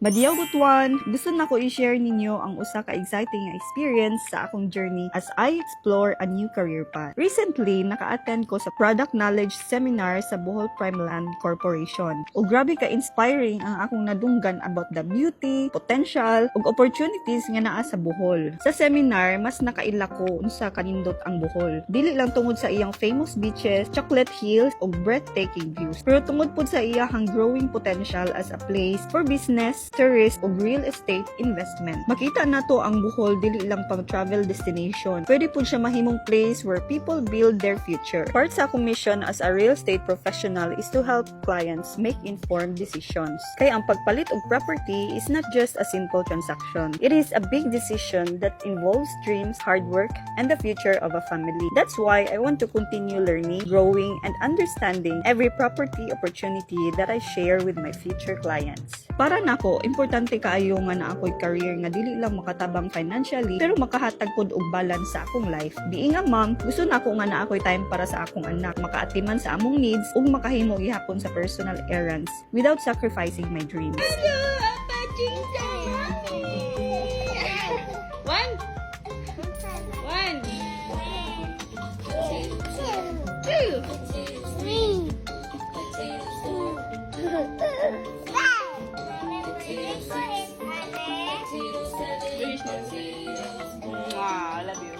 Madiyaw Butuan, gusto na ko i-share ninyo ang usa ka exciting nga experience sa akong journey as I explore a new career path. Recently, naka-attend ko sa Product Knowledge Seminar sa Bohol Primeland Corporation. O grabe ka inspiring ang akong nadunggan about the beauty, potential, ug opportunities nga naa sa Bohol. Sa seminar, mas nakaila ko unsa kanindot ang Bohol. Dili lang tungod sa iyang famous beaches, chocolate hills, ug breathtaking views. Pero tungod pud sa iyang growing potential as a place for business, tourist ug real estate investment. Makita nato ang Bohol dili lang pang travel destination. Pwede pud siya mahimong place where people build their future. Part sa akong mission as a real estate professional is to help clients make informed decisions. Kaya ang pagpalit og property is not just a simple transaction. It is a big decision that involves dreams, hard work, and the future of a family. That's why I want to continue learning, growing, and understanding every property opportunity that I share with my future clients. Para nako, importante kaayo nga na ako'y career nga dili lang makatabang financially pero makahatag pod og balance sa akong life. Being a mom, gusto na ako nga na ako'y time para sa akong anak, makaatiman sa among needs ug makahimo gihapon sa personal errands without sacrificing my dreams. Hello, Papa Jinja, Mommy. One. Two. I love you.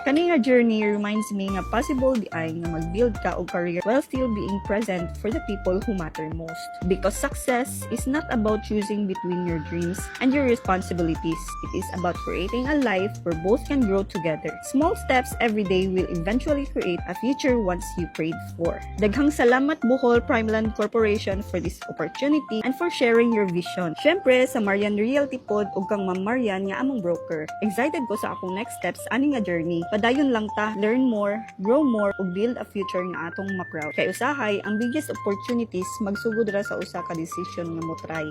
Kani nga journey reminds me nga possible di ay nga mag-build ka og career while still being present for the people who matter most. Because success is not about choosing between your dreams and your responsibilities. It is about creating a life where both can grow together. Small steps every day will eventually create a future once you prayed for. Daghang salamat Bohol Primeland Corporation for this opportunity and for sharing your vision. Syempre sa Marian Realty Pod ug kang Ma'am Marian nga among broker. Excited ko sa akong next steps ani nga journey. Padayon lang ta, learn more, grow more, ug build a future nga atong ma-proud. Kay usahay, ang biggest opportunities magsugod ra sa usa ka decision nga mo try.